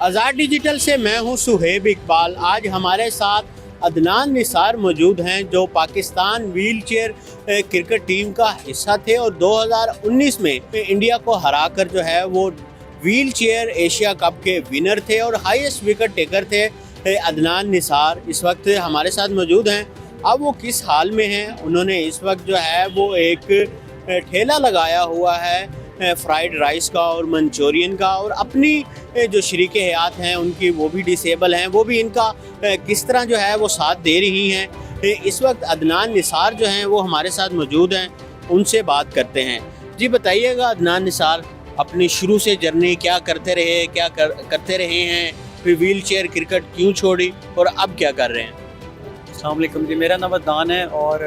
आज़ाद digital से मैं हूं सुहेब इकबाल। आज हमारे साथ अदनान निसार मौजूद हैं जो पाकिस्तान व्हीलचेयर क्रिकेट टीम का हिस्सा थे और 2019 में इंडिया को हराकर जो है वो व्हीलचेयर एशिया कप के विनर थे और हाईएस्ट विकेट टेकर थे। अदनान निसार इस वक्त हमारे साथ मौजूद हैं। अब वो किस हाल में हैं? उन्होंने इस वक्त जो है वो एक ठेला लगाया हुआ है फ्राइड राइस का और मंचूरियन का, और अपनी जो शरीके हयात हैं उनकी वो भी डिसेबल हैं, वो भी इनका किस तरह जो है वो साथ दे रही हैं। इस वक्त अदनान निसार जो हैं वो हमारे साथ मौजूद हैं, उनसे बात करते हैं। जी बताइएगा अदनान निसार, अपनी शुरू से जर्नी क्या करते रहे, करते रहे हैं, फिर व्हील चेयर क्रिकेट क्यों छोड़ी और अब क्या कर रहे हैं? अस्सलाम वालेकुम जी, मेरा नाम अदनान है और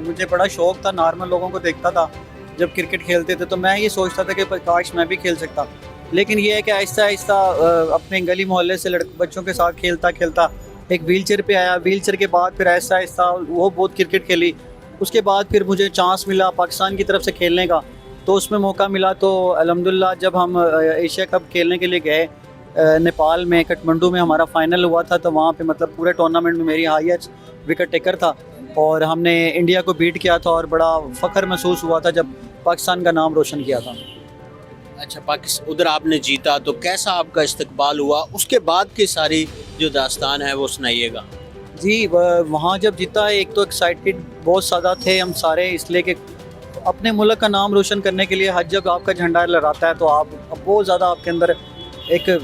मुझे बड़ा शौक़ था। नॉर्मल लोगों को देखता था जब क्रिकेट खेलते थे तो मैं ये सोचता था कि काश मैं भी खेल सकता, लेकिन ये है कि आहिस्ता आहिस्ता अपने गली मोहल्ले से बच्चों के साथ खेलता खेलता एक व्हीलचेयर पे आया। व्हीलचेयर के बाद फिर आहिस्ता आहिस्ता वो बहुत क्रिकेट खेली। उसके बाद फिर मुझे चांस मिला पाकिस्तान की तरफ से खेलने का, तो उसमें मौका मिला। तो अल्हम्दुलिल्लाह जब हम एशिया कप खेलने के लिए गए नेपाल में, काठमांडू में हमारा फ़ाइनल हुआ था, तो वहाँ पे मतलब पूरे टूर्नामेंट में मेरी हाईएस्ट विकेट टेकर था और हमने इंडिया को बीट किया था और बड़ा फ़ख्र महसूस हुआ था जब पाकिस्तान का नाम रोशन किया था। अच्छा, पाकिस्तान उधर आपने जीता तो कैसा आपका इस्तकबाल हुआ? उसके बाद की सारी जो दास्तान है वो सुनाइएगा। जी, वहाँ जब जीता एक तो एक्साइटेड बहुत ज़्यादा थे हम सारे, इसलिए कि अपने मुल्क का नाम रोशन करने के लिए हज जब आपका झंडा लहराता है तो आप बहुत ज़्यादा आपके अंदर एक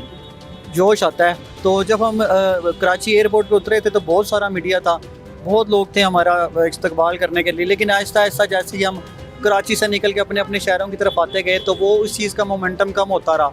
जोश आता है। तो जब हम कराची एयरपोर्ट पे उतरे थे तो बहुत सारा मीडिया था, बहुत लोग थे हमारा इस्तकबाल करने के लिए, लेकिन आहिस्ता आहिस्ता जैसे ही हम कराची से निकल के अपने अपने शहरों की तरफ आते गए तो वो उस चीज़ का मोमेंटम कम होता रहा।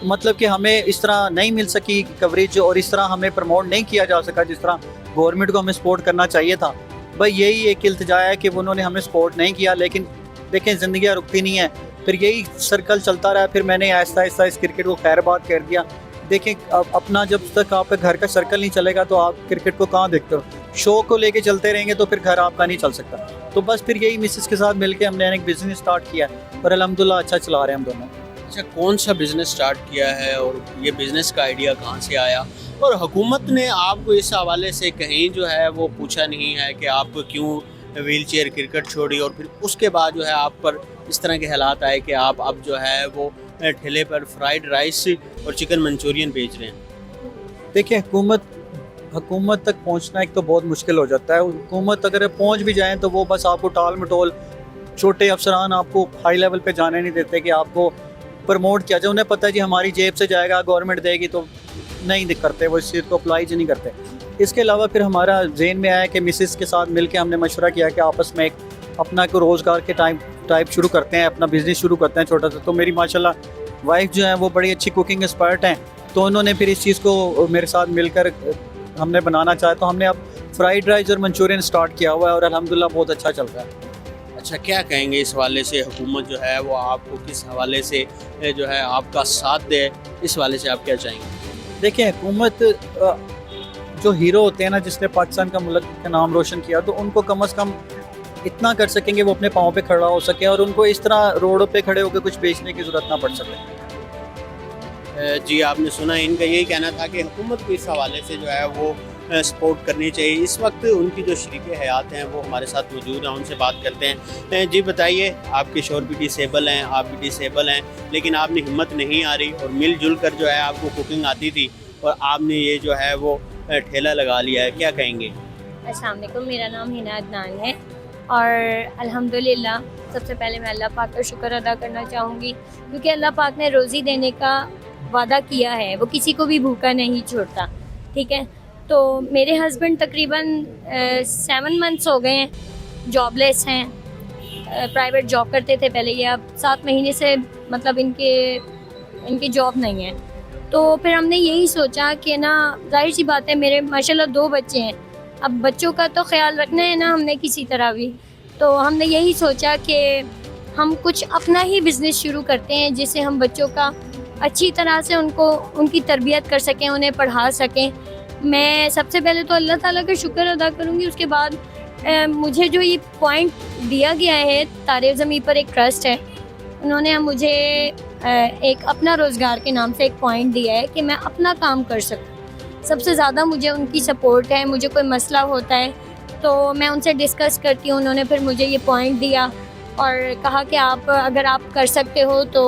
मतलब कि हमें इस तरह नहीं मिल सकी कवरेज और इस तरह हमें प्रमोट नहीं किया जा सका जिस तरह गवर्नमेंट को हमें सपोर्ट करना चाहिए था। भाई यही एक इल्तिजा है कि उन्होंने हमें सपोर्ट नहीं किया, लेकिन देखें ज़िंदगी रुकती नहीं है, फिर यही सर्कल चलता रहा। फिर मैंने आहिस्ता आहिस्ता इस क्रिकेट को खैरबाद कर दिया। देखें अपना जब तक आपके घर का सर्कल नहीं चलेगा तो आप क्रिकेट को कहाँ देखते हो? शो को लेके चलते रहेंगे तो फिर घर आपका नहीं चल सकता। तो बस फिर यही मिसेस के साथ मिलके हमने एक बिज़नेस स्टार्ट किया और अल्हम्दुलिल्लाह अच्छा चला रहे हैं हम दोनों। अच्छा, कौन सा बिज़नेस स्टार्ट किया है और ये बिज़नेस का आइडिया कहाँ से आया? और हुकूमत ने आपको इस हवाले से कहीं जो है वो पूछा नहीं है कि आप क्यों व्हील चेयर क्रिकेट छोड़ी और फिर उसके बाद जो है आप पर इस तरह के हालात आए कि आप अब जो है वो ठेले पर फ्राइड राइस और चिकन मंचूरियन बेच रहे हैं? देखिए, हुकूमत तक पहुंचना एक तो बहुत मुश्किल हो जाता है। हुकूमत अगर पहुंच भी जाएं तो वो बस आपको टाल मटोल, छोटे अफसरान आपको हाई लेवल पे जाने नहीं देते कि आपको प्रमोट किया जाए। उन्हें पता है जी हमारी जेब से जाएगा, गवर्नमेंट देगी, तो नहीं करते वो, इस चीज़ को अप्लाई नहीं करते। इसके अलावा फिर हमारा जेन में आया कि मिसिस के साथ मिल के हमने मशवरा किया कि आपस में एक अपना को रोज़गार के टाइप शुरू करते हैं, अपना बिज़नेस शुरू करते हैं छोटा सा। तो मेरी माशाल्लाह वाइफ जो है वो बड़ी अच्छी कुकिंग एक्सपर्ट हैं, तो उन्होंने फिर इस चीज़ को मेरे साथ मिलकर हमने बनाना चाहा। तो हमने अब फ्राइड राइस और मंचूरियन स्टार्ट किया हुआ है और अल्हम्दुलिल्लाह बहुत अच्छा चल रहा है। अच्छा, क्या कहेंगे इस हवाले से? हुकूमत जो है वो आपको किस हवाले से जो है आपका साथ दे, इस हवाले से आप क्या चाहेंगे? देखिए, हुकूमत जो हीरो होते हैं ना, जिसने पाकिस्तान का मुल्क का नाम रोशन किया, तो उनको कम से कम इतना कर सकेंगे वो अपने पाँव पे खड़ा हो सके और उनको इस तरह रोडों पे खड़े होकर कुछ बेचने की ज़रूरत ना पड़ सके। जी, आपने सुना, इनका यही कहना था कि हुकूमत को इस हवाले से जो है वो सपोर्ट करनी चाहिए। इस वक्त उनकी जो शरीके हयात हैं वो हमारे साथ मौजूद हैं, उनसे बात करते हैं। जी बताइए, आपके शोहर भी डिसेबल हैं, आप भी डिसेबल हैं, लेकिन आपने हिम्मत नहीं आ रही और मिलजुल कर जो है आपको कुकिंग आती थी और आपने ये जो है वो ठेला लगा लिया है, क्या कहेंगे? अस्सलाम वालेकुम, मेरा नाम हिना अदनान है और अल्हम्दुलिल्लाह सबसे पहले मैं अल्लाह पाक का शुक्र अदा करना चाहूँगी, क्योंकि अल्लाह पाक ने रोज़ी देने का वादा किया है, वो किसी को भी भूखा नहीं छोड़ता। ठीक है, तो मेरे हस्बैंड तकरीबन 7 मंथ्स हो गए हैं, जॉबलेस हैं, प्राइवेट जॉब करते थे पहले, ये अब 7 महीने से मतलब इनकी जॉब नहीं है। तो फिर हमने यही सोचा कि ना, जाहिर सी बात है मेरे माशाल्लाह 2 बच्चे हैं, अब बच्चों का तो ख्याल रखना है ना हमने किसी तरह भी। तो हमने यही सोचा कि हम कुछ अपना ही बिज़नेस शुरू करते हैं जिससे हम बच्चों का अच्छी तरह से उनकी तरबियत कर सकें, उन्हें पढ़ा सकें। मैं सबसे पहले तो अल्लाह ताला का शुक्र अदा करूँगी, उसके बाद मुझे जो ये पॉइंट दिया गया है, तारे ज़मीन पर एक ट्रस्ट है, उन्होंने मुझे एक अपना रोज़गार के नाम से एक पॉइंट दिया है कि मैं अपना काम कर सकूँ। सबसे ज़्यादा मुझे उनकी सपोर्ट है। मुझे कोई मसला होता है तो मैं उनसे डिस्कस करती हूँ। उन्होंने फिर मुझे ये पॉइंट दिया और कहा कि आप अगर आप कर सकते हो तो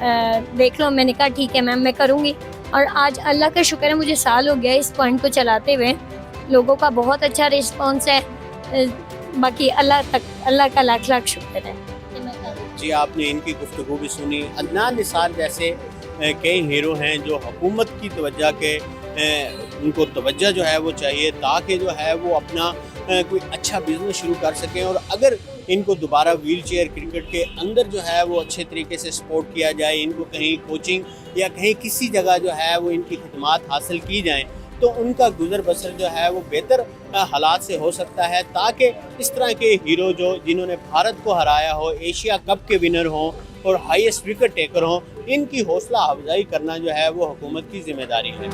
देख लो। मैंने कहा ठीक है मैम, मैं करूँगी। और आज अल्लाह का शुक्र है, मुझे साल हो गया इस पॉइंट को चलाते हुए। लोगों का बहुत अच्छा रिस्पॉन्स है। बाकी अल्लाह का लाख लाख शुक्र है। जी, आपने इनकी गुफ्तगू भी सुनी। अदनान निसार जैसे कई हीरो हैं जो हुकूमत की तवज्जो के उनको तवज्जो जो है वो चाहिए ताकि जो है वो अपना कोई अच्छा बिजनेस शुरू कर सकें। और अगर इनको दोबारा व्हील चेयर क्रिकेट के अंदर जो है वो अच्छे तरीके से सपोर्ट किया जाए, इनको कहीं कोचिंग या कहीं किसी जगह जो है वो इनकी खिदमात हासिल की जाएँ तो उनका गुजर बसर जो है वो बेहतर हालात से हो सकता है, ताकि इस तरह के हीरो जो जिन्होंने भारत को हराया हो, एशिया कप के विनर हों और हाईएस्ट विकेट टेकर हों, इनकी हौसला अफजाई करना जो है वो हुकूमत की जिम्मेदारी है।